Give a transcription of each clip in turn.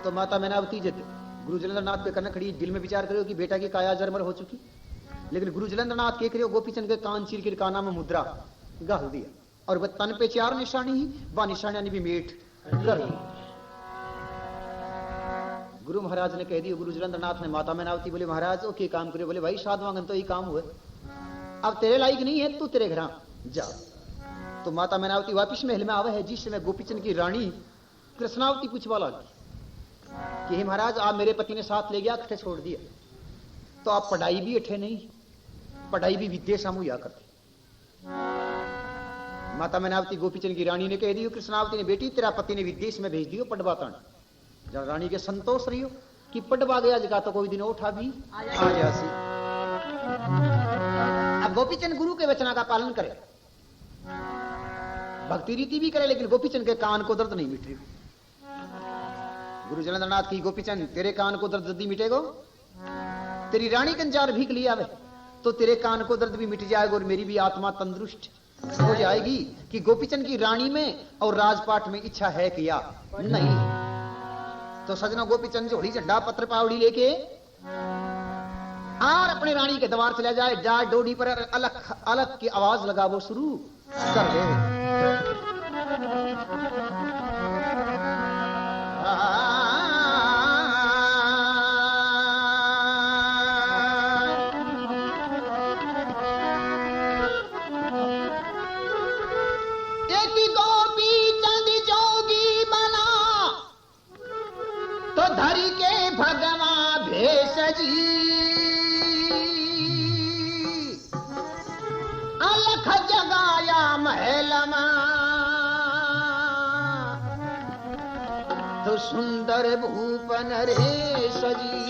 तो माता मैनावती जब गुरु जलेंद्रनाथ पे करने खड़ी, दिल में विचार करो कि बेटा की काया जरमर हो चुकी, लेकिन गुरु जलेंद्रनाथ के करियो गोपीचंद के कान चीर के काना में मुद्रा गाल दिया, और वह तन पे 4 निशानी ही, वह निशानियां भी मेट कर दी। गुरु महाराज ने कह दिया, गुरु जलेंद्रनाथ ने माता मैनावती बोले महाराज ओ के काम करियो, बोले भाई साधवांगन तो ही काम हुए, अब तेरे लायक नहीं है, तू तेरे घर जा। तो माता मैनावती वापिस महल में आवे है, जिस समय गोपीचंद की रानी कृष्णावती पूछवा लगी कि हे महाराज आप मेरे पति ने साथ ले गया, अठे छोड़ दिया, तो आप पढ़ाई भी अठे नहीं, पढ़ाई भी विद्या सामूया करते। माता मैनावती गोपीचंद की रानी ने कह दियो, कृष्णावती ने बेटी तेरा पति ने विदेश में भेज दियो पढ़वा ताने। जब रानी के संतोष रही हो कि पढ़वा गया जगह तो कोई दिन उठा भी आ जासी। अब गोपीचंद गुरु के वचना का पालन करे, भक्ति रीति भी करे, लेकिन गोपीचंद के कान को दर्द नहीं मिट रही। गुरु जलेंद्रनाथ की गोपीचंद तेरे कान को दर्द यदि मिटेगो, तेरी रानी कंजार भीख लिया वे तो तेरे कान को दर्द भी मिट जाएगा और मेरी भी आत्मा तंदुरुस्त हो जाएगी कि गोपीचंद की रानी में और राजपाट में इच्छा है कि या नहीं। तो सजना गोपीचंद झोड़ी झंडा पत्र पावड़ी लेके और अपने रानी के द्वार चला जाए, जा डोडी पर अलग अलग की आवाज लगा वो शुरू कर दे। धरी के भगवा भेषजी अलख जगाया महल तो सुंदर भूपन रे सजी।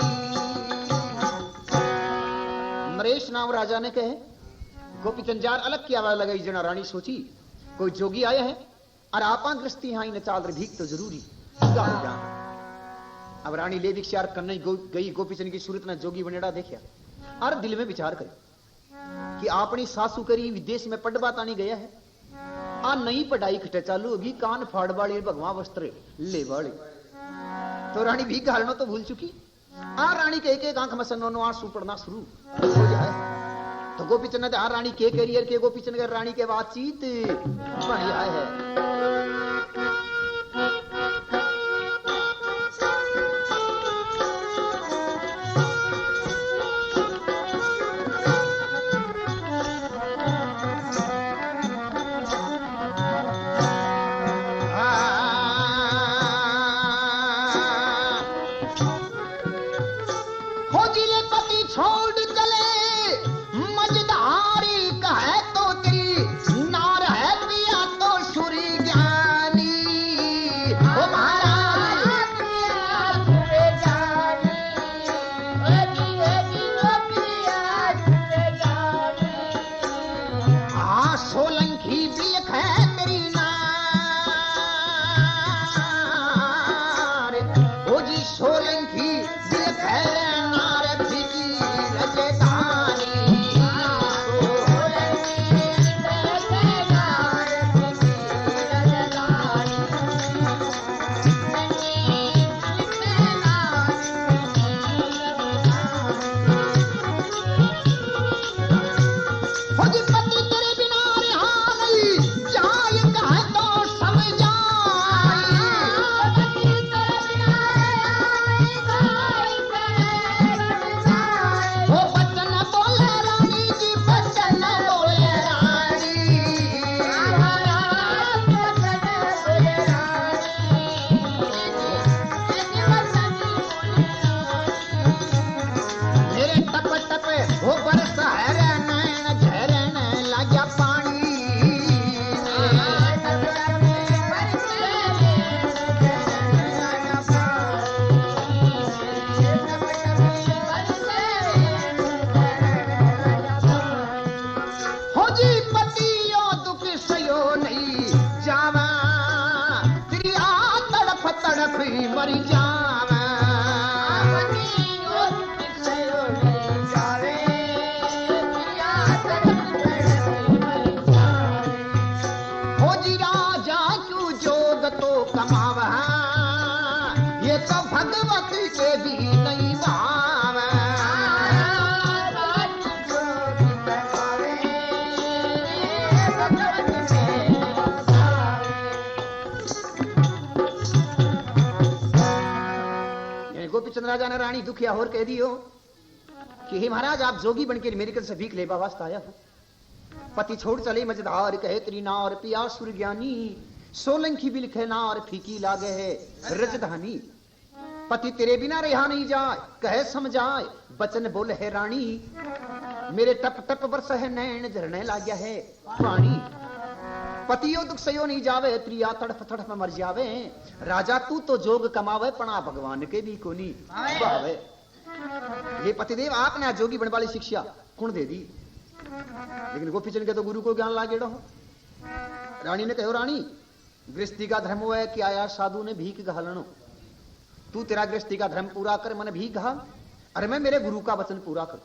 नरेश नाम राजा ने कहे गोपीचंद जार अलग की आवाज लगाई। जना रानी सोची कोई जोगी आया है और आपा गृहस्थी हाई न चाल रही भीख तो जरूरी जा। अब रानी ले विचार करने गई, गोपीचंद की सूरत ने जोगी बनेड़ा देखा और दिल में विचार करे कि अपनी सासू करी विदेश में पढ़वा तानी गया है, आ नई पढ़ाई खटे चालू होगी, कान फाड़ वाली भगवा वस्त्र ले वाली। तो रानी भी घालना तो भूल चुकी, आ रानी के एक आंख में सन्नो आंसू पड़ना शुरू हो जाए। तो गोपीचंद ने आ रानी के करियर के गोपीचंद के रानी के बातचीत बढ़िया है। ये तो भगवान गोपीचंद राजा ने रानी दुखिया और कह दियो कि हे महाराज आप जोगी बनकर मेरे घर से भीख लेबा वास्ते आया हो। पति छोड़ चले मझधार कहे तेरी नार पिया सुर ज्ञानी, सोलंकी बिलखे नार फीकी लागे है रजधानी। पति तेरे बिना रहा नहीं जाए कहे समझाए, बचन बोले है रानी मेरे टप टप बरस है नैन झरने लाग्या है पानी। पतियो दुख सयो नहीं जावे प्रिया तड़फ तड़फ मर जावे, राजा तू तो जोग कमावे पना भगवान के भी कोनी बावे। ये पतिदेव आपने जोगी बनने वाली शिक्षा कौन दे दी, लेकिन गोपीचंद के तो गुरु को ज्ञान लागेड़ो। रानी ने कहो रानी गृहस्थी का धर्म है कि आया साधु ने भीख घालनो, तू तेरा गृहस्थी का धर्म पूरा कर मन भीख घाल, अरे मैं मेरे गुरु का वचन पूरा कर।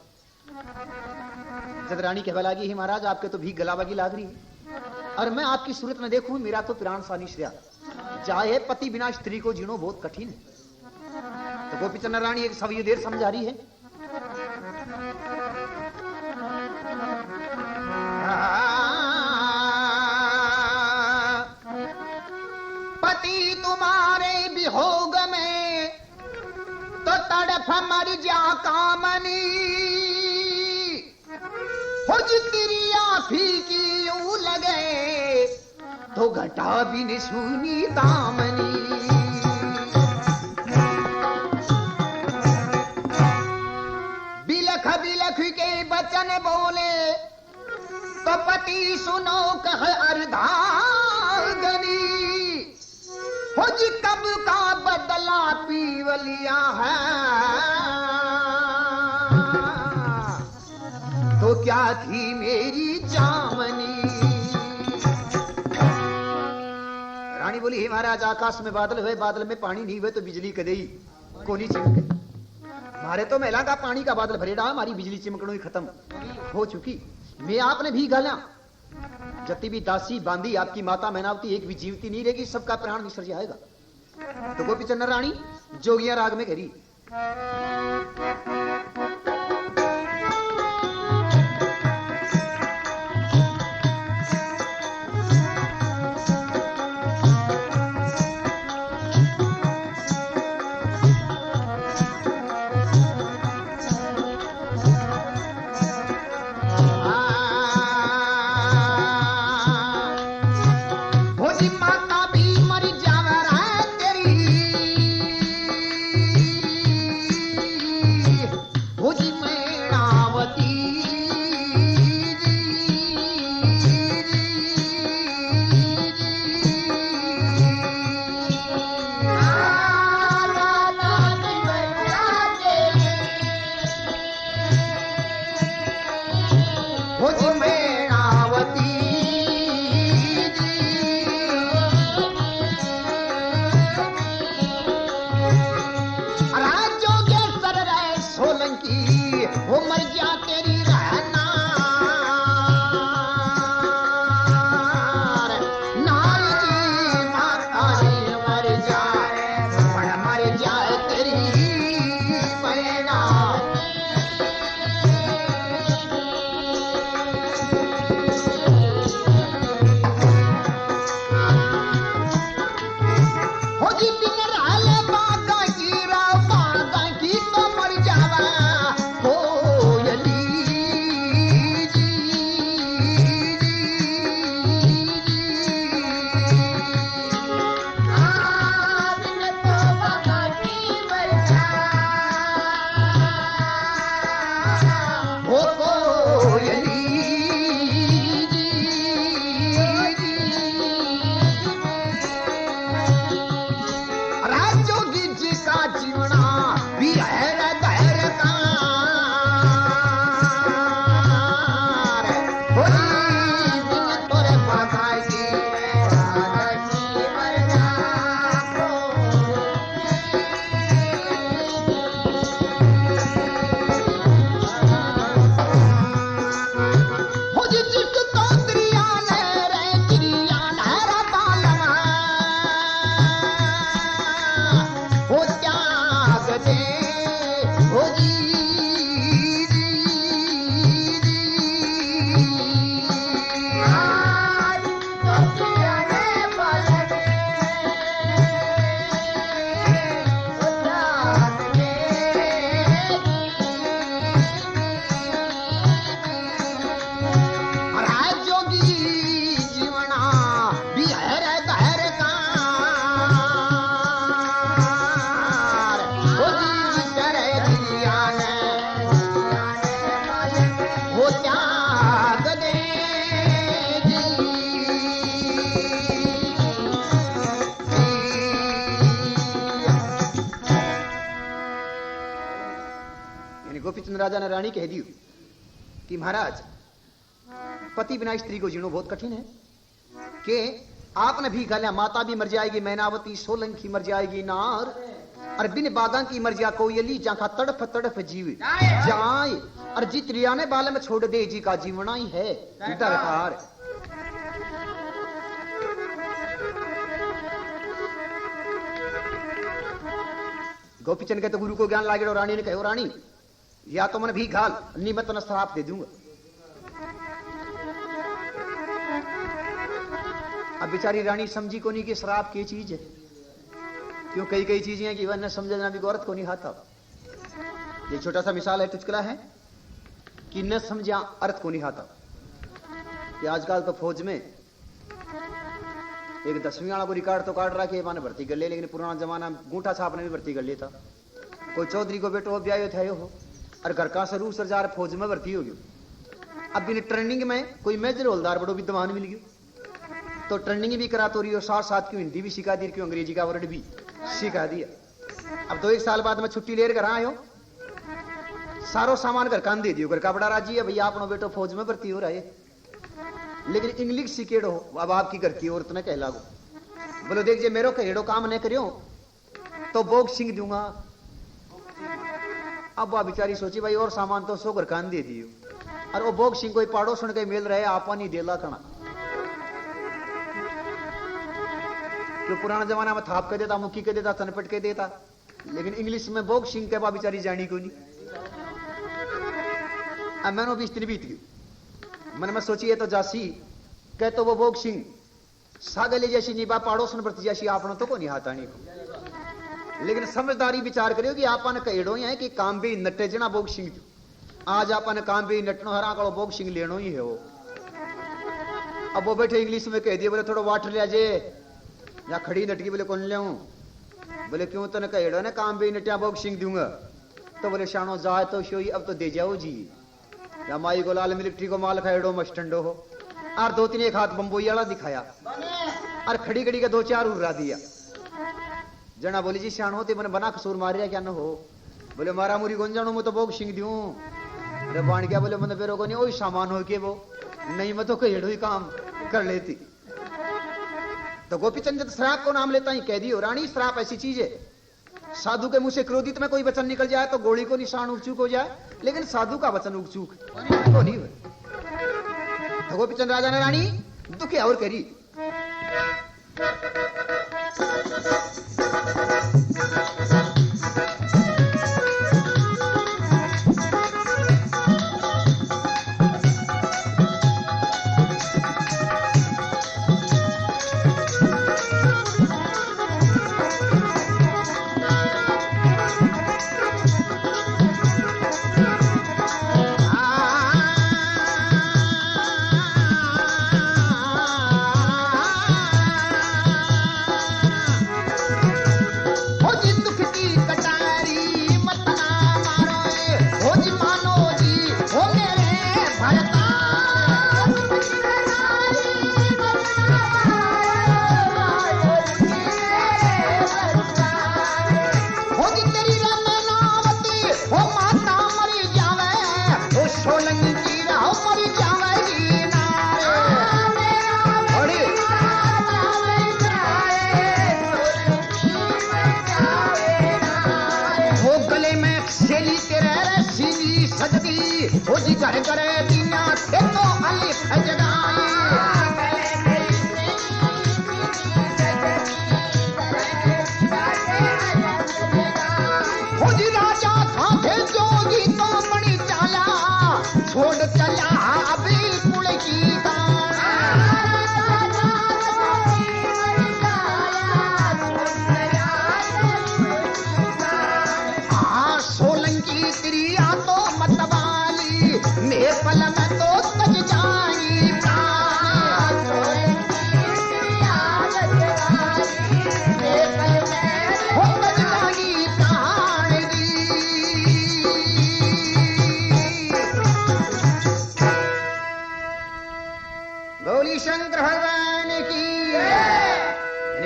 जब रानी कहवा लगी ही महाराज आपके तो भीख गलावागी लाग रही है, और मैं आपकी सूरत में देखूं मेरा तो प्राण सानी श्रेया जाए पति बिना स्त्री को जीनो बहुत कठिन है। तो गोपीचंद रानी एक सभी देर समझा रही है। पति तुम्हारे वियोग में तो तड़फ मर जा कामनी, हो जिक्रिया फीकी यूं लगे तो घटा भी न सुनी दामनी। बिलख बिलख के बचन बोले तो पति सुनो कह अर्धांगनी, हो जी कब का बदला पीव लिया है तो क्या थी मेरी जामनी। रानी बोली हे महाराज आकाश में बादल हुए, बादल में पानी नहीं हुए तो बिजली कदई कोनी चिमके। मारे तो महिला का पानी का बादल भरेड़ा, हमारी बिजली चिमकड़ों ही खत्म हो चुकी। मैं आपने भी गाला जति भी दासी बांधी आपकी माता मैनावती एक भी जीवती नहीं रहेगी, सबका प्राण निसर जाएगा। तो गोपीचंद रानी जोगिया राग में करी। गोपीचंद राजा ने रानी कह दी कि महाराज पति बिना स्त्री को जीना बहुत कठिन है कि आपने भी कहा माता भी मर जाएगी मैनावती सोलंकी मर जाएगी नार और बिन बागा की मर जा कोयली जहाँ तड़फ तड़फ जीव जाए और जित रियाने बाले में छोड़ दे जी का जीवना ही है दरकार। गोपीचंद के तो गुरु को ज्ञान लागे और रानी ने कहो रानी या तो मन भी घाल नहीं मैं तो श्राप दे दूंगा। अब बेचारी रानी समझी को नहीं कि श्राप की चीज है, क्यों कई कई चीजें हैं कि वह न समझना भी औरत को नहीं आता। ये छोटा सा मिसाल है चुटकुला है कि न समझा अर्थ को नहीं आता कि आजकल तो फौज में एक 10वीं वाला को रिकॉर्ड तो काट रहा कि माने भर्ती कर ले, लेकिन पुराना जमाना अंगूठा छाप ने भी भर्ती कर लिया था। कोई चौधरी को बेटो ब्याह थे हो और घर का सरू सरजार फौज में भर्ती हो गयो। अब बिन ट्रेनिंग में कोई मेजर हवलदार बड़ो विद्वान मिल गयो तो ट्रेनिंग भी करा तो रही और साथ साथ क्यों हिंदी भी सिखा दी, क्यों अंग्रेजी का वर्ड भी सिखा दिया। अब 2-1 साल बाद में छुट्टी लेकर घर आयो, सारो सामान घर कान दे दियो, घर का बड़ा राजी है भैया अपनो बेटो फौज में भर्ती हो रहा है, लेकिन इंग्लिश सीखेड़ो अब आपकी घर की औरत ने कह लागो बोलो देख जे मेरो कहेड़ो काम नहीं करियो तो बोग सिंह दूंगा। अब वह बेचारी सोची भाई और सामान तो सो घर कान दे दियो और वो बोग सिंह कोई पाड़ो सुन के मिल रहे आपा नहीं देला कना, जो पुराना जमाना में थाप के देता मुक्की के देता तनपट के देता, लेकिन इंग्लिश में बोग सिंह के बा बेचारी जानी को नहीं। अब मैंने 20 दिन बीत गई, मन में सोची है तो जासी कह तो वो बोग सिंह सागले जैसी निभा पाड़ोसन प्रति जैसी आपने तो को नहीं हाथानी को, लेकिन समझदारी विचार करियो कि आपन कहेड़ो है कि काम भी नटे जना बोग सिंह आज आपन काम भी नटनो हरा कड़ो बोग सिंह लेनो ही है वो। अब वो बैठे इंग्लिश में कह दिए बोले थोड़ा वाटर ले जे या खड़ी नटकी, बोले कौन ले बोले क्यों तने कहेड़ो ना काम भी नटिया बोग सिंह दूंगा, तो बोले शानो जाए तो शोई अब तो दे जाओ जी या माई को लाल मिलिट्री को माल खाएड़ो मस्टंडो हो और 2-3 एक हाथ बंबोई वाला दिखाया और खड़ी खड़ी का 2-4 उड़ा दिया। जना बोली जी शान होते मैंने बना कसूर मारिया क्या न हो, बोले मारा मुरी गुंजानो मैं तो बोग सिंह दूं रे बाण क्या, बोले मतलब फेरो को नहीं वही सामान हो के वो नहीं मैं तो कहेड़ो ही काम कर लेती। तो गोपीचंद श्राप को नाम लेता ही कह दियो रानी श्राप ऐसी चीज है साधु के मुंह से क्रोधित में कोई वचन निकल जाए तो गोली को निशान उगचूक हो जाए, लेकिन साधु का वचन उगचूक तो नहीं हुए। तो गोपीचंद राजा ने रानी दुखी और करी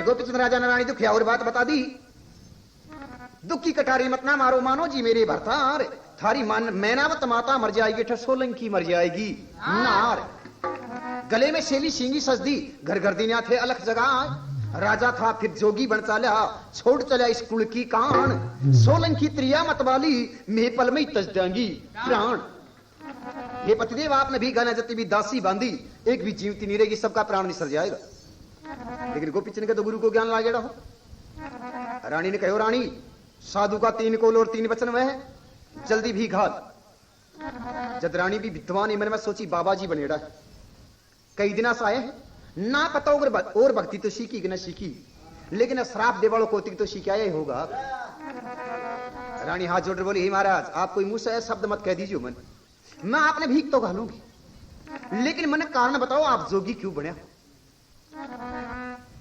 गोपीचंद राजा ने रानी दुखिया और बात बता दी दुख की कटारी मत ना मारो मानो जी मेरे भरतार, थारी मैनावत माता मर जाएगी, ठसोलंकी मर जाएगी नार। गले में शेली सींगी सजदी, घर घर दिनिया थे अलख जगह। राजा था फिर जोगी बन चाला, छोड़ चला इस कुल की कान। सोलंकी त्रिया मतवाली, मेपल में तज देंगी प्राण। हे पतिदेव आपने भी गाना जती भी दासी बांधी, एक भी जीवती नहीं रहेगी, सबका प्राण निसर जाएगा। लेकिन गोपीचंद के तो गुरु को ज्ञान लागेड़ा हो। रानी ने कहो रानी साधु का 3 कोल और 3 वचन वह जल्दी भी घात। जब रानी भी विद्वान मन में सोची बाबा जी बनेड़ा है, कई दिन से आए ना पता और भक्ति तो सीखी कि ना सीखी, लेकिन श्राप देवालों को तो सीखा ही होगा। रानी हाथ जोड़ बोली हे महाराज आप कोई मुंह से शब्द मत कह दीजिए, मन मैं आपने भीख तो घालूंगी, लेकिन मन कारण बताओ आप जोगी क्यों बने?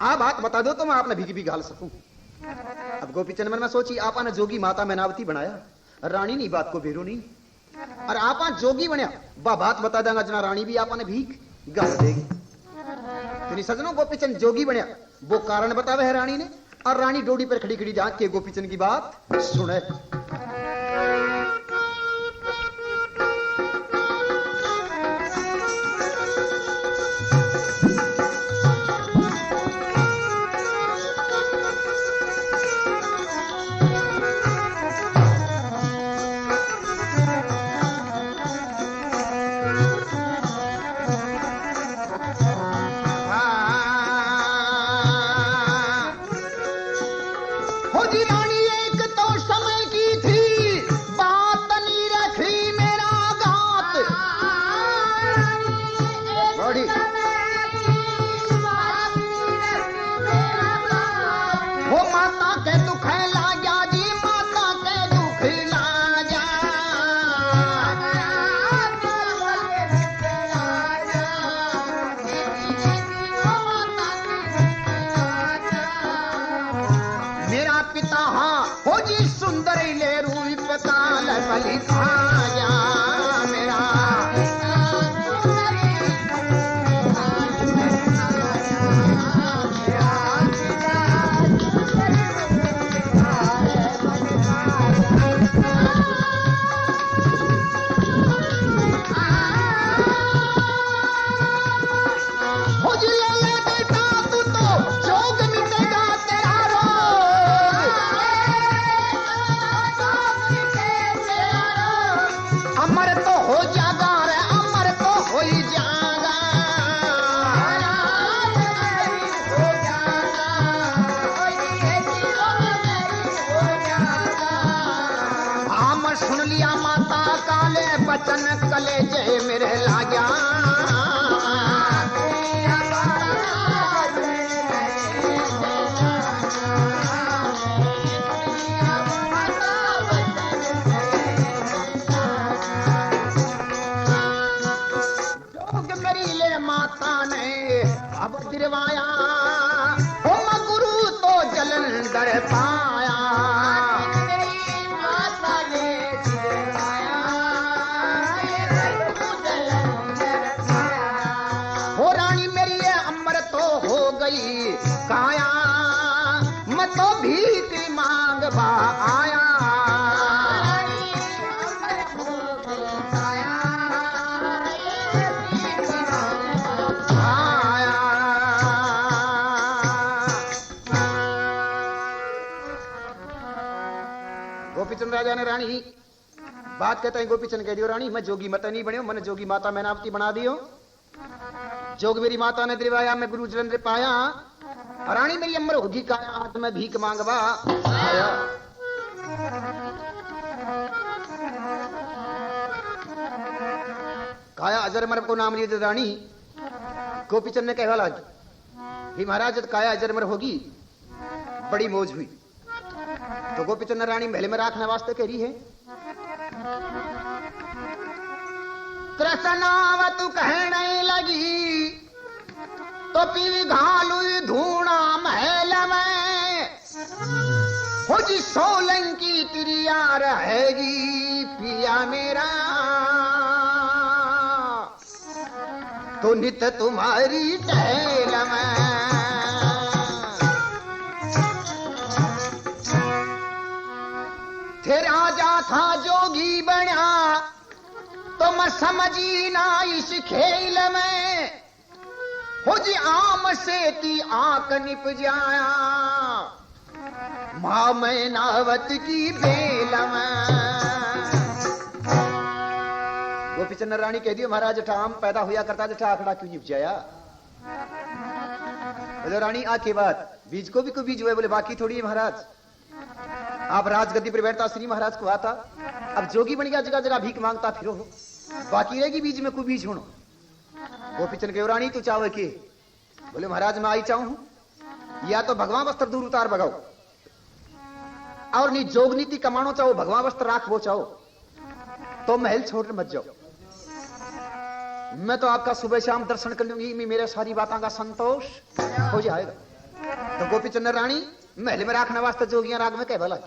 आप बात बता दो तो मैं आपने भीख भी घाल सकूं। अब गोपीचंद मन में सोची आपने जोगी माता मैनावती बनाया, रानी नहीं बात को बेरो नहीं, और आप जोगी बनया बा बात बता देगा जना रानी भी आपने भीख घाल देगी। तो सजनों गोपीचंद जोगी बनया वो कारण बतावे है रानी ने, और रानी डोडी पर खड़ी खड़ी झांक के गोपीचंद की बात सुने। बात कहते हैं गोपीचंद कह दियो रानी मैं जोगी मत नहीं बनियो, मैंने जोगी माता मैनावती बना दियो। जोग मेरी माता ने दिलवाया मैं गुरु जलंधर पाया, रानी मेरी अमर होगी काया हाथ में भीख मांगवा आया। काया अजरमर को नाम लिए रानी। गोपीचंद ने कहा लगा कि महाराज जब काया अजरमर होगी बड़ी मौज हुई। तो गोपीचंद ने रानी महल में रखने वास्ते कह रही है कृष्णावत कहने लगी तो पी घालू धूणा महल में हो जी सोलंकी तिरिया रहेगी पिया मेरा तो नित तुम्हारी टहल में। था जोगी बना तो मैं समझी ना इस खेल में, हो जी आम से ती आंख निप जाया मां मैनावत की बेल में। गोपीचंद रानी कह दियो महाराज जठा आम पैदा हुआ करता जठा आखड़ा क्यों निप जाया? बोले रानी आके बात बीज को भी कोई बीज हुआ है? बोले बाकी थोड़ी है महाराज, आप राजगद्दी पर बैठता श्री महाराज को आता, अब जोगी बन गया जगह जगह भीख मांगता फिरो, बाकी रहेगी बीज में कोई बीज होनो। गोपीचंद कहो रानी तू चाहो के? बोले महाराज मैं आई चाहूं या तो भगवान वस्त्र दूर उतार भगाओ, और नहीं जोग नीति कमानो चाहो भगवान वस्त्र राख वो चाहो, तो महल छोड़ मत जाओ। मैं तो आपका सुबह शाम दर्शन कर लूंगी, मेरे सारी बातों का संतोष हो जाएगा। तो गोपीचंद रानी महल में रखने वास्ते जोगियां राग में कह भला।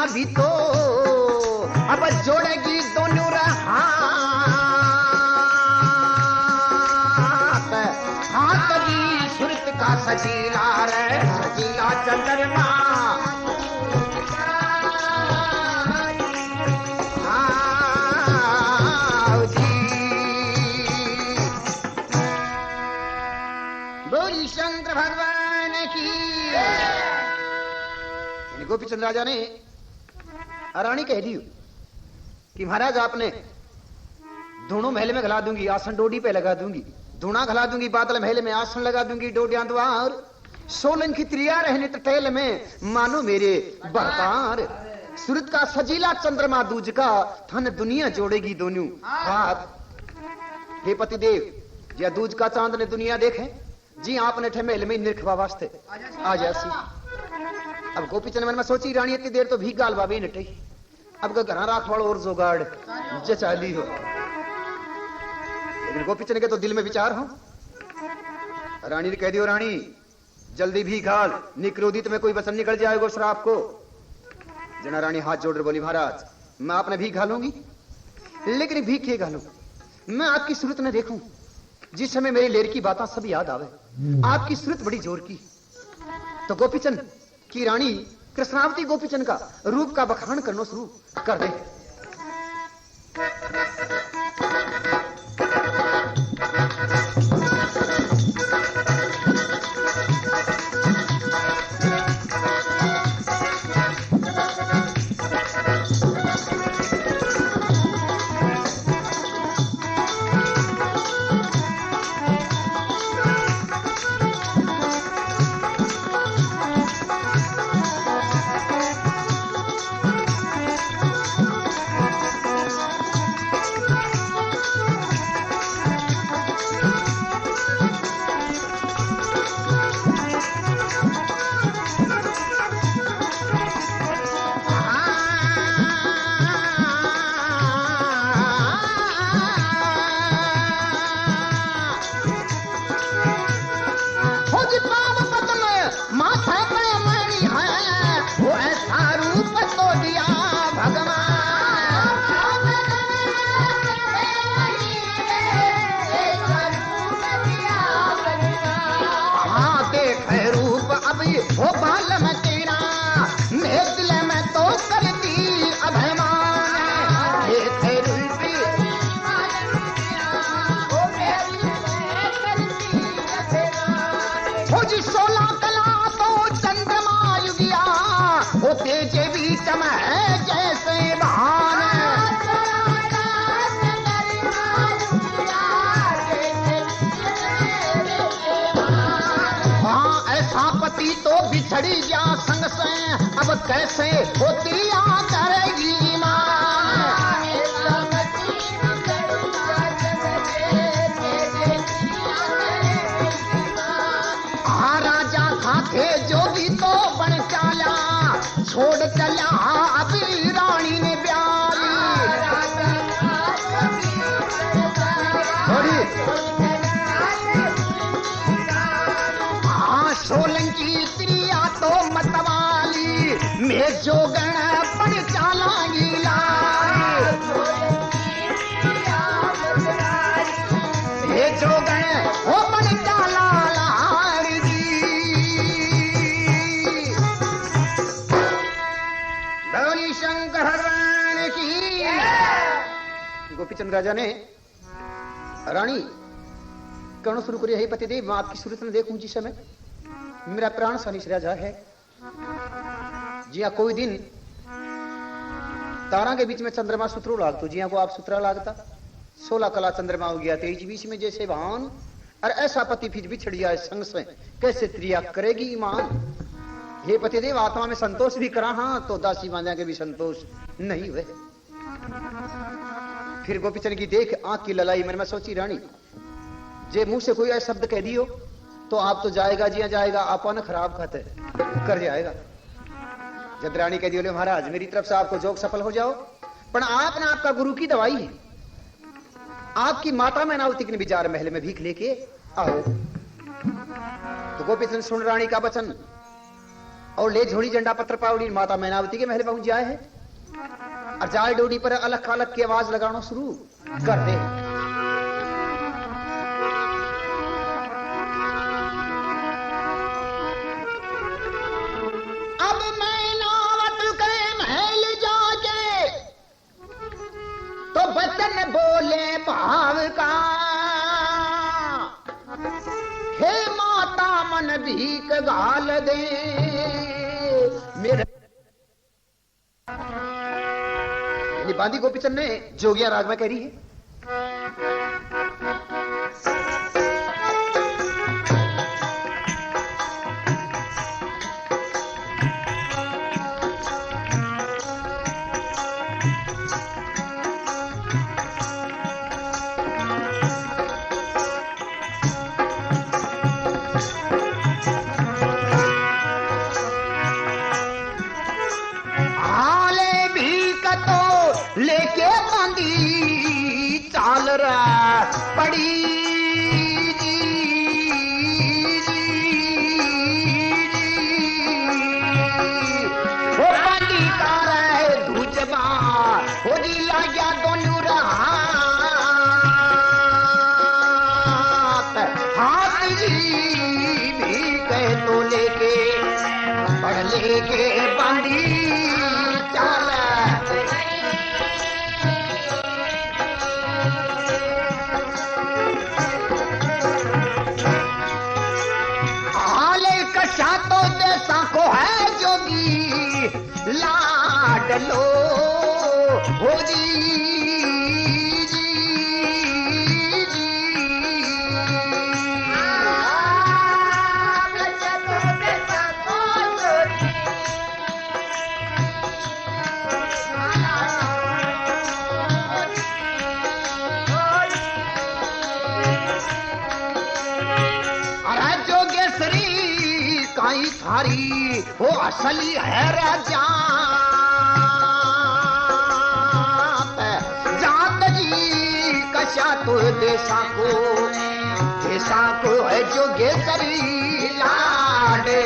भी तो अब जोड़ेगी दोनों हाथ की सुरत का सजीला रे सजीला चंद्रमा बोली शंकर भगवान की। गोपीचंद राजा ने रानी कह दी कि महाराज आपने दोनों महल में खिला दूंगी, आसन डोडी पे लगा दूंगी, धूना खिला दूंगी, बादल महल में आसन लगा दूंगी, डोडियां द्वार सोलन की त्रिया रहने टटेल में मानो मेरे बरतार सूरत का सजीला चंद्रमा दूज का धन दुनिया जोड़ेगी दोनों हाथ। हे पतिदेव या दूज का चांद ने दुनिया देखे जी आपने ठे महल में निरखवा वास्ते आ जासी। अब गोपीचंद मन में सोची रानी इतनी देर तो भी गाल बाबी नटे, अब का घरा राख वालों और जोगाड़ जचाली हो। लेकिन गोपीचंद के तो दिल में विचार हो रानी ने कह दियो, रानी जल्दी भी घाल, निक्रोधित में कोई वचन निकल जाएगा श्राप को। जना रानी हाथ जोड़ बोली, महाराज मैं आपने भी घालूंगी, लेकिन भी के घालू, मैं आपकी सूरत में देखूं जिस समय मेरी लेर की बातें सब याद आवे। आपकी सूरत बड़ी जोर की। तो गोपीचंद की रानी कृष्णावती गोपीचंद का रूप का बखान करना शुरू कर दे। बिछड़ी जा संग से अब कैसे होती करेगी हाँ राजा था थे जो भी तो बन चाला छोड़ चला अभी रानी ने सोलंकी त्रिया तो मतवाली में जो गण पड़ चालांगी ये जो गण वो पड़ चाला गौरी शंकर भगवान की। गोपीचंद राजा ने रानी कहना शुरू करिए, हे पतिदेव मैं आपकी सूरत में देखूं जिस समय मेरा प्राण सनिश राजा है। जिया कोई दिन तारा के बीच में चंद्रमा सूत्रो लागतो, जिया को आप सूत्रा लागता 16 कला चंद्रमा हो गया 23 बीच में जैसे भान और ऐसा पति फिर बिछड़ जाए संग से कैसे त्रिया करेगी ईमान। हे पतिदेव आत्मा में संतोष भी करा हाँ तो दासी मान्या के भी संतोष नहीं हुए। फिर गोपीचंद की देख आंख की ललाई मन में सोची, रानी जे मुंह से कोई ऐसा शब्द कह दियो तो आप तो जाएगा जिया जाएगा अपन खराब खाते कर जाएगा। जब रानी कह दियो, महाराज मेरी तरफ से आपको जोग सफल हो जाओ, पर आप ना आपका गुरु की दवाई है, आपकी माता मैनावती के विचार महल में भीख लेके आओ। तो गोपीचंद सुन रानी का वचन और ले झोड़ी झंडा पत्र पावड़ी माता मैनावती के महल पहुंच जाए है और जाल डोडी पर अलग अलग की आवाज लगाना शुरू कर दे। बोले भाव का हे माता मन भीख गाल दे मेरे। बांदी गोपीचंद ने जोगिया राग में कह रही है, लेके बांधी चाल रहा लो हो जी काई थारी वो असली है राजा जात जी कशा तो देशा को है जो गेसरी लाडे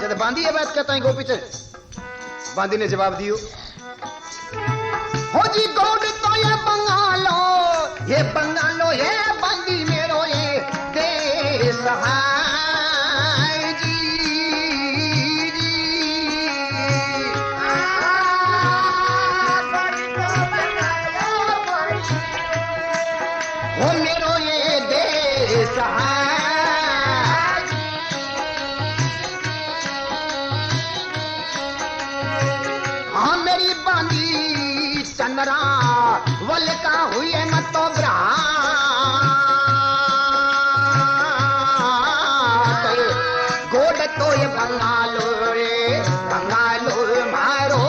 जब बांदी ये बात कहता है गोपीचंद बांदी ने जवाब दियो हो जी गौड़ तो ये बंगालो ये बंदी मेरो ये देश है हो मेरो ये देश है हाँ मेरी बांदी चंद्रा वल का हुई मत तो गोड तो ये बंगालो मारो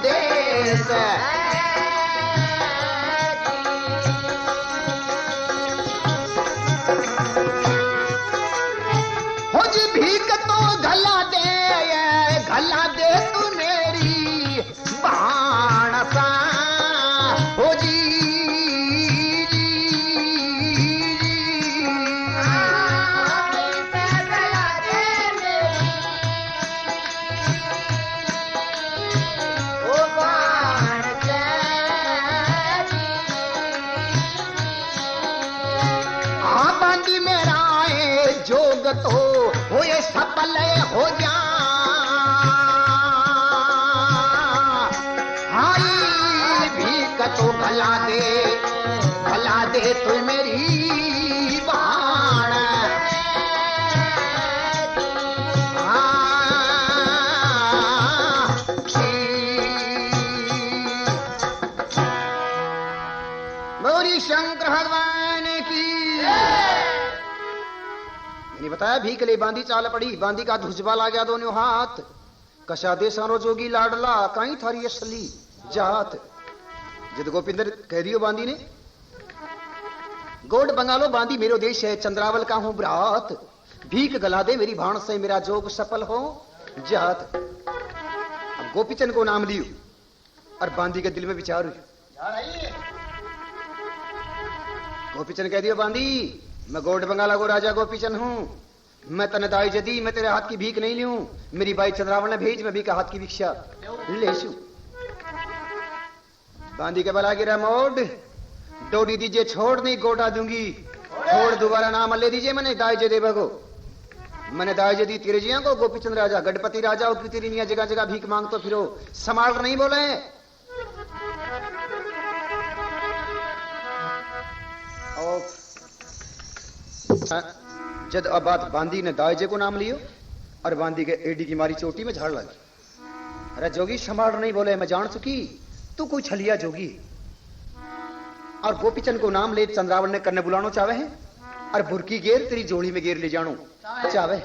देश हो जी भीख तो घला दे तू मेरी बाण सा हो जी बांदी मेरा जोग तो हो ये सफल हो जा तो भला दे तू मेरी बाण गौरी शंकर भगवान की मैंने बताया भीख ले बांदी चाल पड़ी बांदी का धुजबा ला गया दोनों हाथ कशा दे सारो जोगी लाडला कहीं थारी असली जात जद गोपिंदर कह दियो बांदी ने गोड बंगालो बांदी मेरो देश है चंद्रावल का हूं ब्रात भीख गला दे मेरी भाण से मेरा जोग सफल हो जात अब गोपीचंद को नाम लियो और बांदी के दिल में विचार हुई गोपीचंद कह दियो बांदी मैं गोड बंगाला को राजा गोपीचंद हूं मैं तन दाई जदी मैं तेरे हाथ की भीख नहीं लूं मेरी बाई चंद्रावल ने भेज मैं भी का हाथ की भिक्षा ले सू बांदी के बला गिरा मोड डोडी दीजिए छोड़ नहीं गोटा दूंगी छोड़ दोबारा नाम ले दीजिए मैंने दाई जे देवा को मैंने दाई जे दी तेरे जिया को गोपीचंद राजा गणपति राजा और तेरी निया जगह जगह भीख मांग तो फिरो समाल नहीं बोले जब अब बात बांदी ने दाई जे को नाम लियो और बांदी के एडी की मारी चोटी में झाड़ लगी अरे जोगी समाल नहीं बोले मैं जान चुकी तू कोई छलिया जोगी और गोपीचंद को नाम ले चंद्रावल ने करने बुलानो चाहे है और बुरकी गेर तेरी जोड़ी में गेर ले जानो चाहे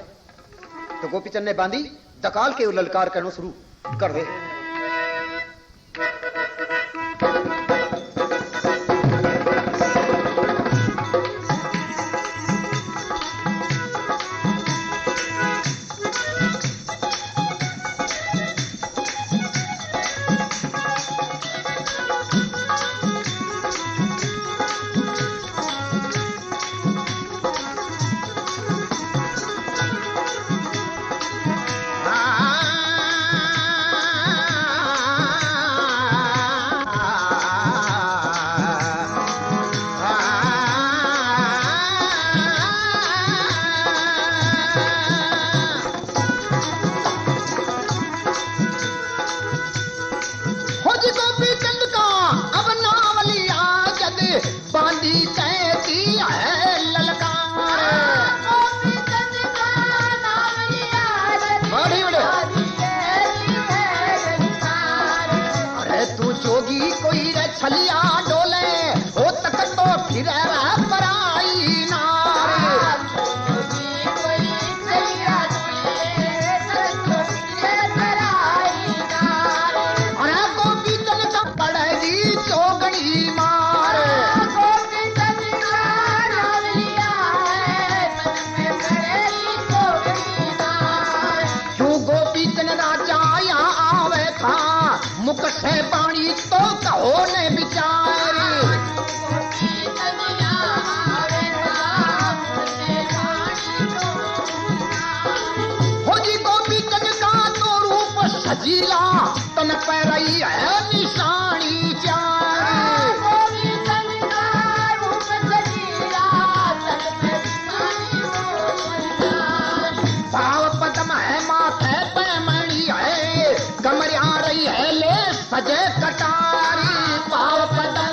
तो गोपीचंद ने बांधी दकाल के ललकार करना शुरू कर दे छलिया डोले हो तक तो फिर पराई नारी। अरे गोपीचंद का पड़ेगी चौगड़ी मार। क्यों गोपीचंद राजा यहाँ आवे था मुख से पानी तो कहो ने बिचारी। हो जी गोपीचंद का तो रूप सजीला तन पे रही है निशानी चारी। भाव पद्म है माथे पे मणि है कमरिया रही है ले सजे कटारी। भाव पद्म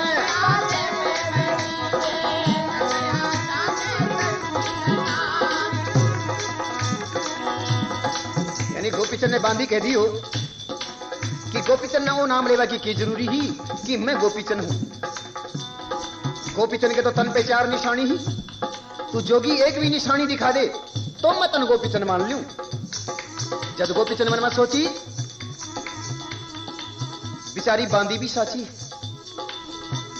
यानी गोपीचंद ने बांधी कह दी हो कि गोपीचंद ना वो नाम लेवा की जरूरी ही कि मैं गोपीचंद हूं। गोपीचंद के तो तन पे 4 निशानी ही, तू जोगी एक भी निशानी दिखा दे तो मैं तन गोपीचंद मान लूं। जब गोपीचंद मन में सोची बिचारी बांधी भी साची।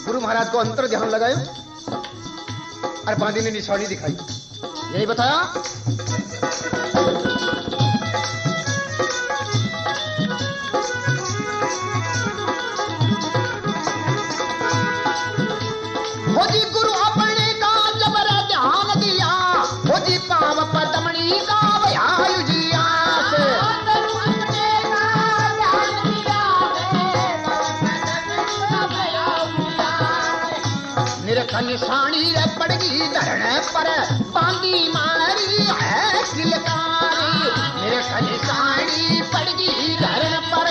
गुरु महाराज को अंतर ध्यान लगायो और बांधी ने निशानी दिखाई, यही बताया। हो जी गुरु अपने का जबर ध्यान दिया, हो जी पाव पद्मणी का भयायु जिया से। निरख निशानी रे पड़गी धरने पर बांधी मारी है किलकारी। निरख निशानी पड़गी धरने पर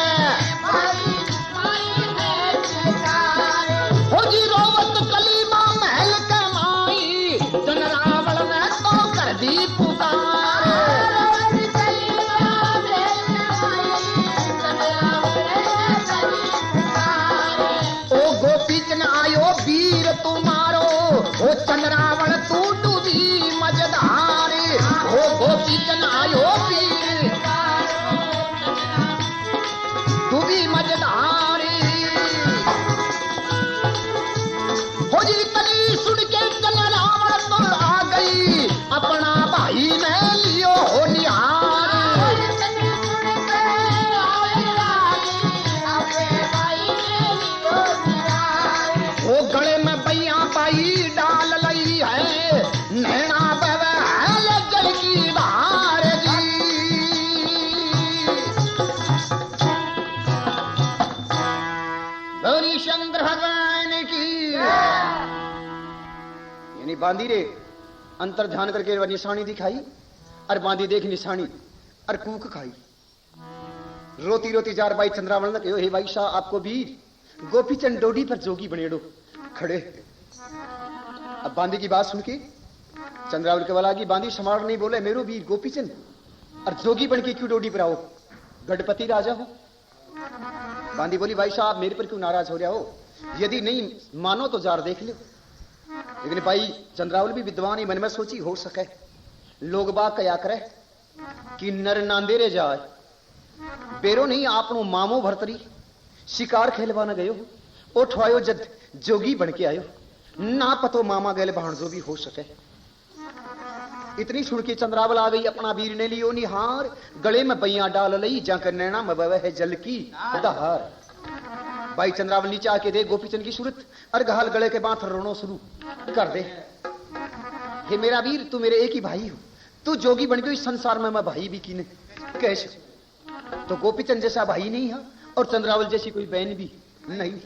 हो जी रोवत कलीमा महल कमाई जन रावण ने तो कर दी पुकार। ओ गोपीचंद आयो वीर तुम्हारो ओ चंद्रावण तू डूबी मझधारी। ओ गोपीचंद आयो वीर डूबी मझधारी। हो जी तनी सुन के चंद्रावण तो आ गई अपना भाई ने लियो हो निहार। वो गले में बैया पाई डाल लई है नैना बवे है जल की धार जी। गौरी शंकर भगवान की। यानी बांधी रे अंतर ध्यान करके वह निशानी दिखाई और बांधी देख निशानी और कूक खाई। रोती रोती जार भाई चंद्रावण ने कहो हे भाई शाह आपको वीर गोपीचंद डोडी पर जोगी बनेड़ो खड़े। अब बांधी की बात सुन के चंद्रावल के वाला की बांधी समार नहीं बोले मेरो वीर गोपीचंद और जोगी बन के क्यों डोडी पर आओ, गढ़पति राजा हो। बांधी बोली भाई साहब मेरे पर क्यों नाराज हो रहा हो, यदि नहीं मानो तो जार देख लो। लेकिन भाई चंद्रावल भी विद्वान ही मन में सोची हो सके लोग बाग कया करे कि नर नांदेरे जाए बेरो नहीं आपनो मामो भरतरी शिकार खेलवा न गयो उठवायो जद जोगी बन के आयो ना पतो मामा गैल भाणजो भी हो सके। इतनी सुन के चंद्रावल आ गई अपना वीर ने लियो निहार गले में बैया डाल लई जाकर नैना में बवे है जल की दहार। भाई चंद्रावल नीचे आके दे गोपीचंद की सूरत और गहाल गले के बाथ रोनो शुरू कर दे। हे मेरा वीर तू मेरे एक ही भाई हो, तू जोगी बन गई इस संसार में मैं भाई भी कीने कैसे। तो गोपीचंद जैसा भाई नहीं है और चंद्रावल जैसी कोई बहन भी नहीं।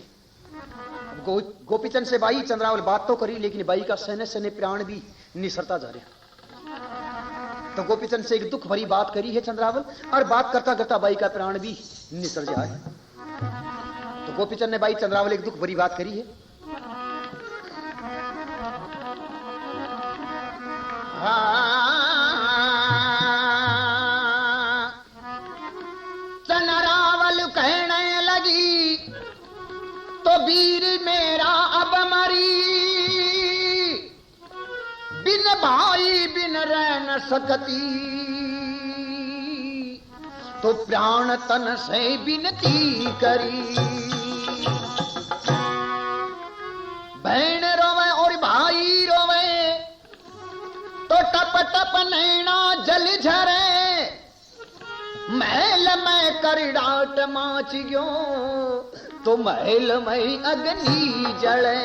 गोपीचंद से भाई चंद्रावल बात तो करी लेकिन भाई का सहने सहने प्राण भी निसरता जा रहा। तो गोपीचंद से एक दुख भरी बात करी है चंद्रावल और बात करता करता भाई का प्राण भी निसर जाए। तो गोपीचंद ने भाई चंद्रावल एक दुख भरी बात करी है। चंद्रावल कहने लगी तो वीर सकती, तो प्राण तन से विनती करी। बहन रोवे और भाई रोवे, तो टप टप नैना जल झरे। महल में कर डाट माच गयो, तो महल में अग्नि जले।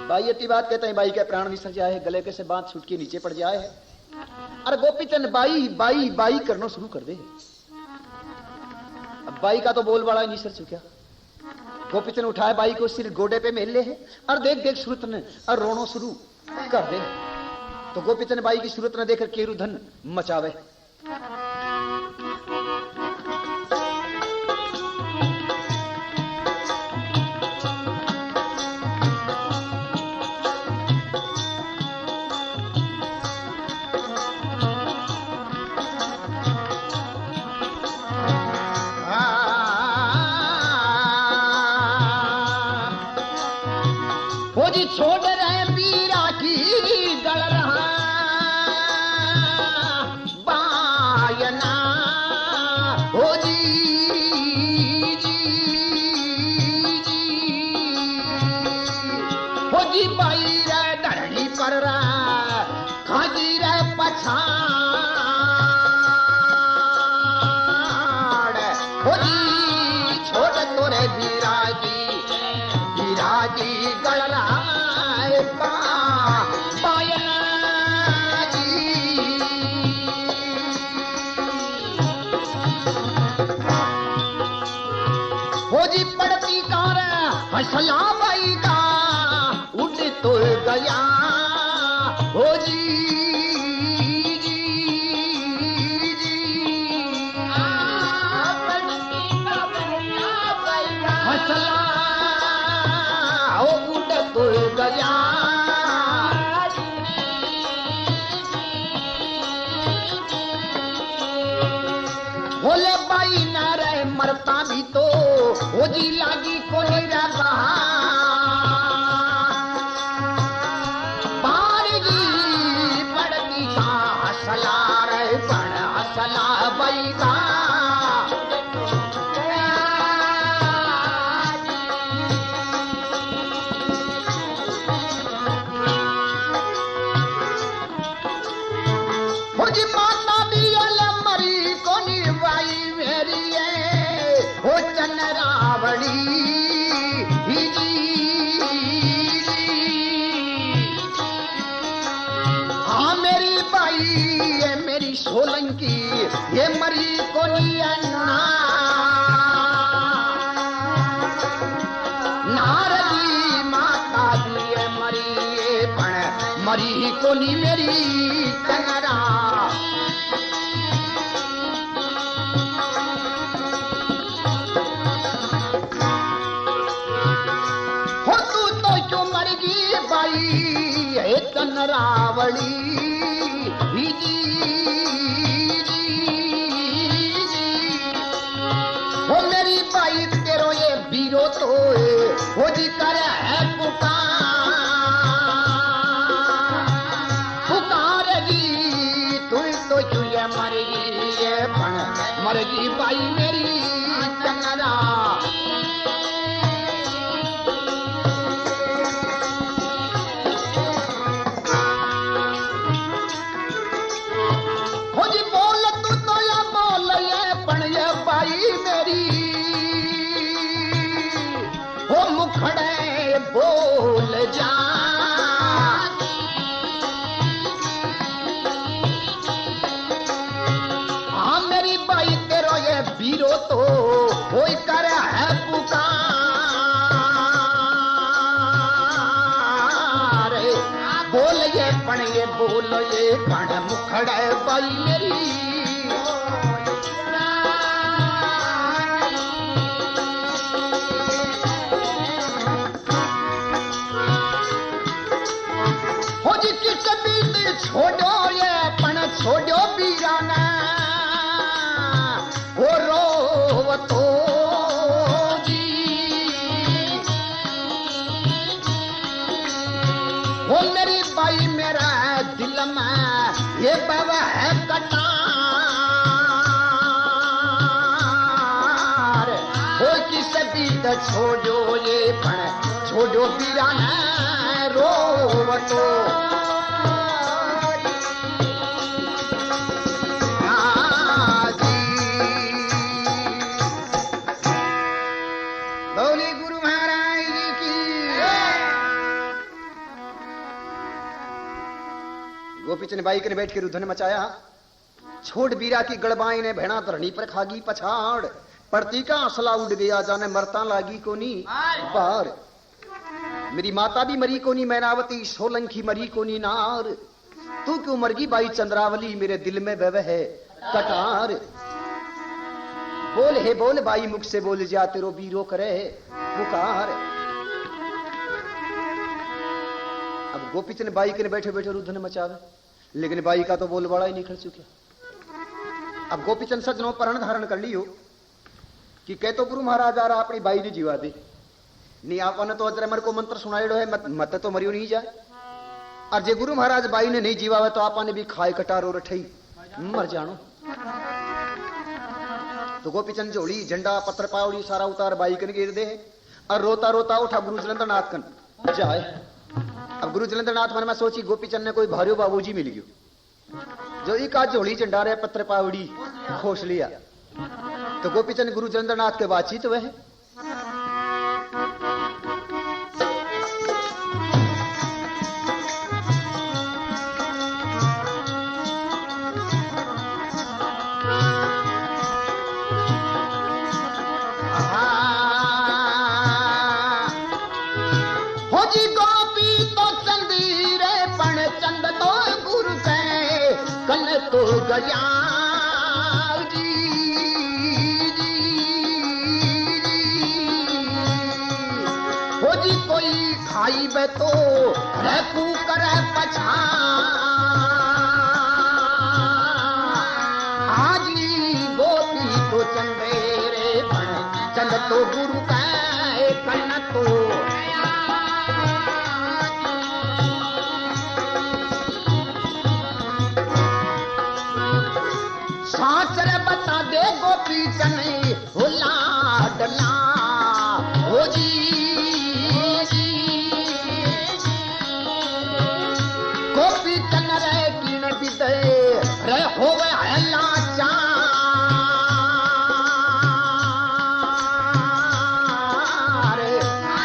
भाई इतनी बात कहते हैं, बाई के प्राण निसर जाए है, गले के से बात छूट के नीचे पड़ जाए है। अरे गोपीचंद बाई बाई बाई करना शुरू कर दे। अब बाई का तो बोल बड़ा नहीं सर चुका। गोपीचंद उठाए बाई को, सिर गोडे पे मेल ले है और देख देख सूरत ने और रोनो शुरू कर दे। तो गोपीचंद बाई की सूरत ने देखकर केरुधन मचावे। छोड़ रहे वीरा की गल रहा बायना हो जी बाई रे धरणी पर खाजी रे पछाड़ हो जी छोड़ तोरे वीरा की गल रहा जी पड़ती कार हसला बाई का उड़ तो गया हो जी हसला उड़ तो गया। बोले बाई न रहे मरता भी तो वो जी लागी को रहा बारगी पड़ती का हसला रे पण हसला बाई का। वो जी माता भी अल मरी को निभाई मेरी वो चन्नरावड़ी हाँ मेरी बाई ये मेरी सोलंकी ये मरी को नारदी माता दी ये मरी ये पण मरी को नी मेरी चन्नरा। चन्नरावड़ी वो मेरी बाई तेरो ये बीरो तो वो जी करे है पुकार जी तू तो चुए मरगी ये पण मरगी बाई मेरी चन्नरा। मुखड़े बोल जा हाँ मेरी बाई तेरो ये बीरो तो कोई करे है पुकार बोल ये पण ये बोल ये पण मुखड़े बाई मेरी। छोड़ो ये पण छोड़ो बीराना वो रो तो जी वो मेरी बाई में ये बाबा है कटार हो किस बीत छोड़ो ये पण छोड़ो पीरा न रोवतो बोले गुरु महाराज जी की। गोपीचंद बाई ने बैठ के रुधन मचाया, छोड़ बीरा की गड़बाई ने भेड़ा धरणी पर खागी पछाड़, प्रतीका असला उड़ गया जाने मरता लागी कोनी बार। मेरी माता भी मरी कोनी मैनावती, सोलंकी मरी कोनी नार, तू क्यों मरगी बाई चंद्रावली, मेरे दिल में वह है कटार। बोल हे बोल बाई मुख से बोल जा, तेरो बीरो करे पुकार। अब गोपीचंद बाई के बैठे बैठे रुधन मचावे, लेकिन बाई का तो बोल बड़ा ही निकल चुका। अब गोपीचंद सजनों परण धारण कर लियो कि कह तो गुरु महाराज आ रहा अपनी बाई ने जीवा दे, नहीं आपने तो अजर मर को मंत्र सुनाएड़ो है, मत तो मरियो नहीं जाए। और जे गुरु महाराज बाई ने नहीं जीवा तो आपने भी खाए कटारो रठई मर जानो। तो गोपीचंद झोली झंडा पत्थर पावड़ी सारा उतार बाई कन गिर दे और रोता रोता उठा गुरु जलंधरनाथ कन जाए। अब गुरु जलंधरनाथ मन में सोची गोपीचंद ने कोई भारियो बाबूजी मिल गयो जो एक आज झोली झंडा रे पत्थर पावड़ी खोस लिया। तो गोपीचंद गुरु जलंधरनाथ के बातचीत वह तो गया जी हो जी कोई खाई बे तो रखू कर पछा आजी गोपी तो चंदेरे बन चंद तो गुरु का कन्न तो साचर बता दे गोपीचंद हो लाडला हो जी गोपीचंद रे किन बिदे रे होवे हला चार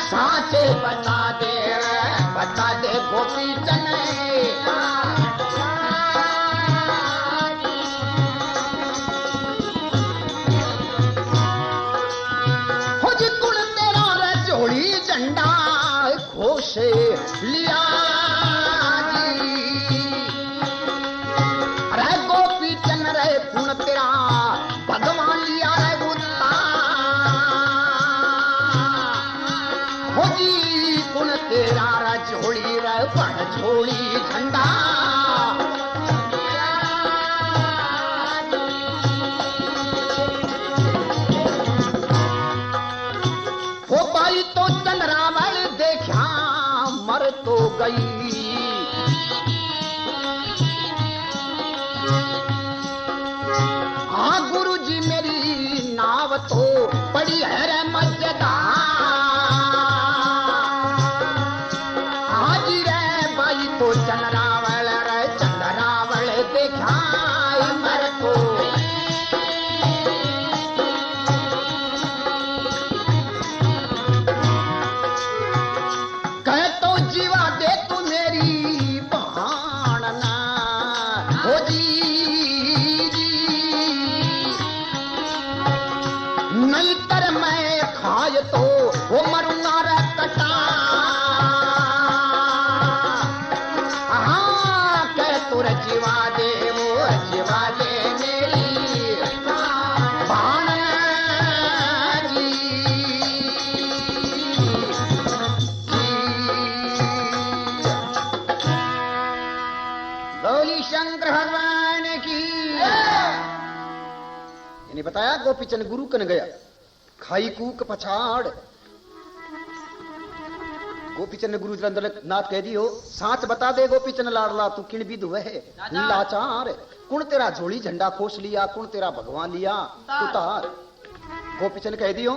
साचे बता दे गोपीचंद झंडा घोषे लिया रे गोपीचंद रे पुन तेरा भगवान लिया रे बुता हो जी पुन तेरा रे झोली रे पण झोली झंडा तो चंद्रावल देखा मर तो गई हाँ गुरु जी मेरी नाव तो पड़ी है रे मस्जिदार हाँ जी रे बाई तो चंद्रावल रे चंद्रावल देखा मर तो तो वो मरूंगा रे कटा हाँ कह तुर जीवा दे वो जीवा दे मेरी बाण जी बोली शंकर भगवान की। यानी बताया गोपीचंद गुरु कन गया खाई कूक पछाड़ गोपीचंद ने गुरु नाथ कह दियो, साच बता दे गोपीचंद लाडला, तू किण विद हुए है लाचार, कुण तेरा झोली झंडा खोस लिया, कुण तेरा भगवान लिया उतार। गोपीचंद कह दियो,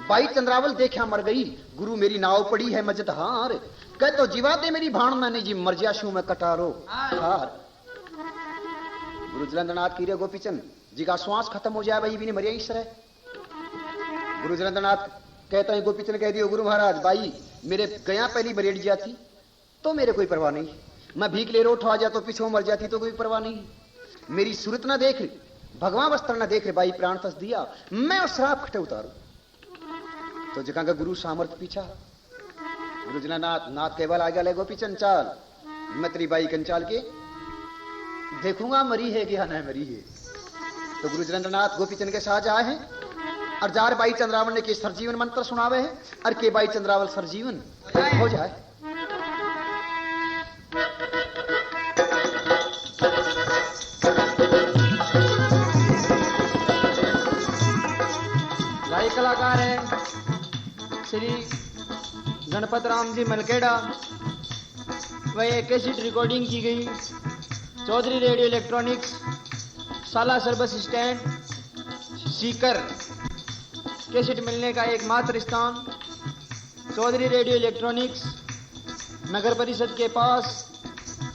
बाई चंद्रावल देखा मर गई, गुरु मेरी नाव पड़ी है मजदहार, कह तो जीवा दे मेरी भाण मैंने जी मर जाशू मैं कटारो हार। गुरु जलंधरनाथ की रे गोपीचंद जी का श्वास खत्म हो जाए भाई भी नहीं मरिया ईश्वर है। गुरु जलंधरनाथ कहता है, गोपीचंद कह दियो, गुरु महाराज भाई मेरे गया पहली बरेड जाती तो मेरे कोई परवाह नहीं, मैं भीख ले रोट आ जा तो पीछे मर जाती तो कोई परवाह नहीं, मेरी सूरत ना देख रही, भगवान वस्त्र ना देख रहे, भाई प्राण तस दिया, मैं उस श्राप खटे उतारू। तो जगह का गुरु सामर्थ पीछा, गुरु जलंधरनाथ नाथ केवल आ गया, ले गोपीचंद चाल, मैं तेरी बाई कंचाल के देखूंगा मरी है क्या ना मरी है। तो गुरु जलंधरनाथ गोपीचंद के साथ आए हैं और जार बाई चंद्रावल ने के सरजीवन मंत्र सुनावे हैं और के बाई चंद्रावल सरजीवन हो जाए। गायक कलाकार है श्री गणपत राम जी मलकेड़ा, वह एक कैसेट रिकॉर्डिंग की गई Chaudhary radio electronics, Salasar bus stand, Sikar. Cassette मिलने का एकमात्र स्थान चौधरी रेडियो इलेक्ट्रॉनिक्स, नगर परिषद के पास,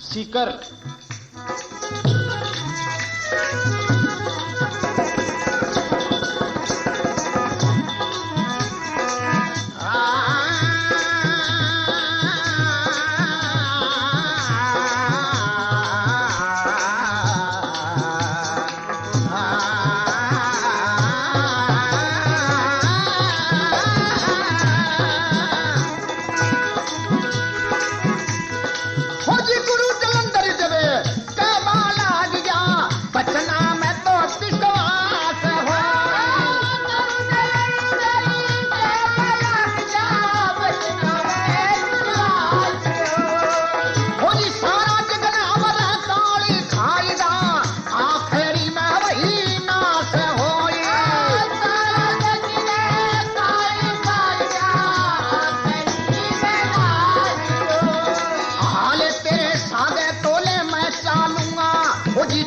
सीकर।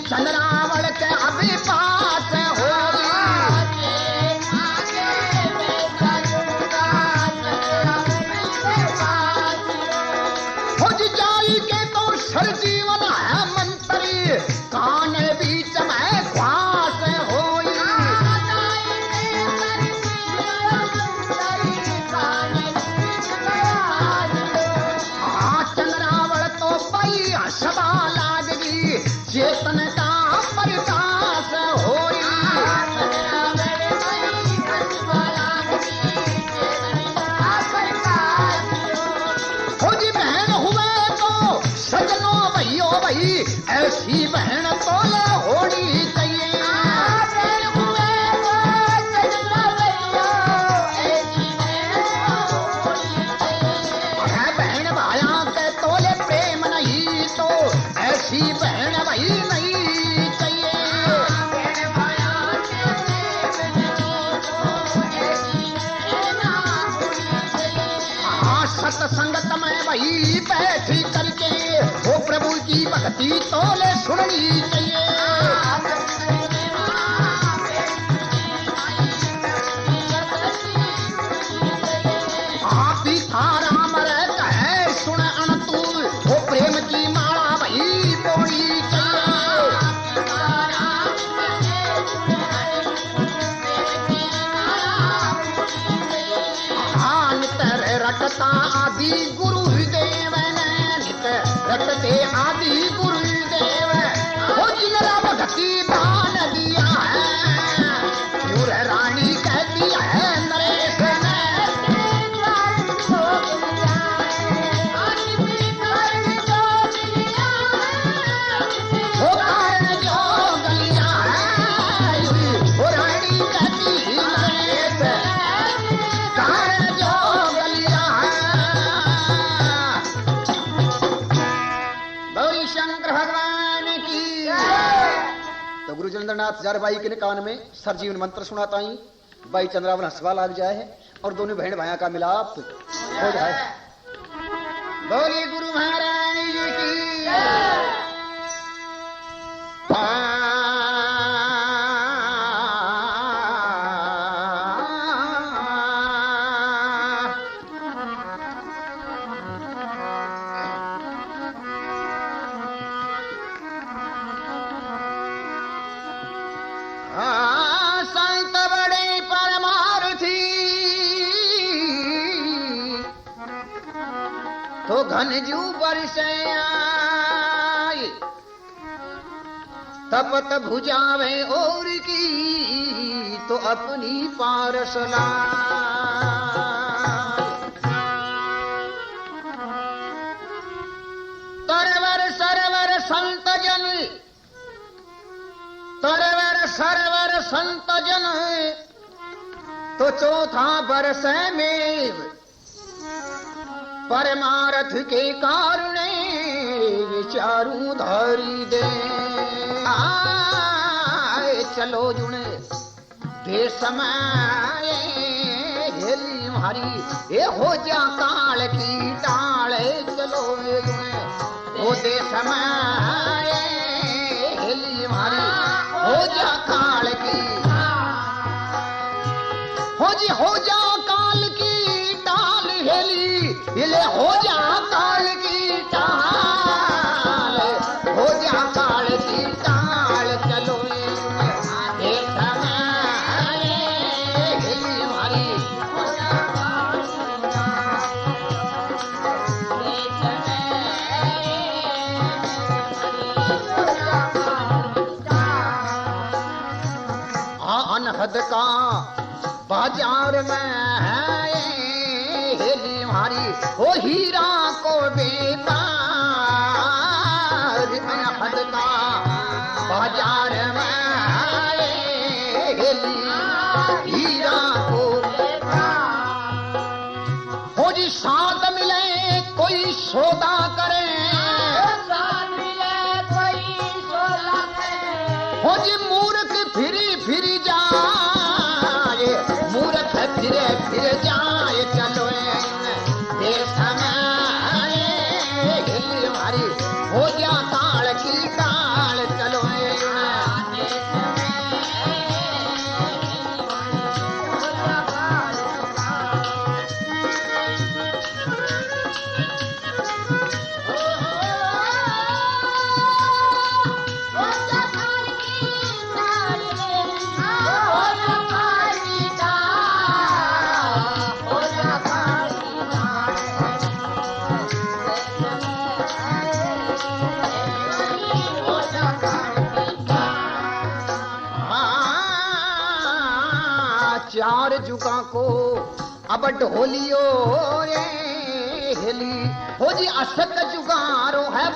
चंद्रावल के अभी पास हो जाई के तो सरजीवन है मंत्री, कान बीच में ख्वास होई। चंद्रावल तो पई हसबा लागगी, चेतन का प्रकाश होई। हो जी बहन हुए तो सजनों भैयो भई, ऐसी बहन तो होनी चाहिए। बहन भाया के तोले प्रेम नहीं तो ऐसी बहन भाई नहीं चाहिए। सत्संगत में भाई बैठी करके वो प्रभु की भक्ति तोले सुननी चाहिए। आपी राम रहता है सुन अनतु, वो प्रेम की माला भाई बोली चाहिए। नित रटता आदि गुरुदेव ने, नित रटते आदि गुरुदेव, वो जिनरा भक्ति दान दिया है, क्यों रानी कहती है नरेश ने। वो कारण जो गलिया है, वो रानी कहती नरेश, कारण जो गलिया है। गौरी शंकर भगवान की। तो गुरु जलंधरनाथ जार बाई के कान में सरजीवन मंत्र सुनाता ही, बाई चंद्रावन हंसवा लग जाए और दोनों बहन भाया का मिलाप हो जाए। बोलिए गुरु महाराज जी की संत बड़े परमार्थी तो घनजू बरसे आए तपत भुजावे और की तो अपनी पारस लाए। तरवर सरवर संत जन तरवर सरवर संत जन तो चौथा बरस में परमारथ के कारण विचारू धारी दे आए चलो जुने दे समय हेली हमारी ये हो जा काल की टाल चलो जुने वो दे समय हेली हमारी हो जा काल की हो जा काल की टाल हेली इले हो जा काल की टाल हो जा काल की टाल चलो ये समय हेली हमारी अनहद का बाजार में है हेली हमारी हो हीरा को बेपार अनहद का बाजार में है हेली हीरा को हो जी साथ मिले कोई सौदा करे हो जी मूर्ख फिरी जाए मूर्ख फिरे फिर जाए चलो ये समय हमारी हो जा ताल की ताल चलो चार जुगा को अब ढोलियो रे हेली हो जी असक जुगारो है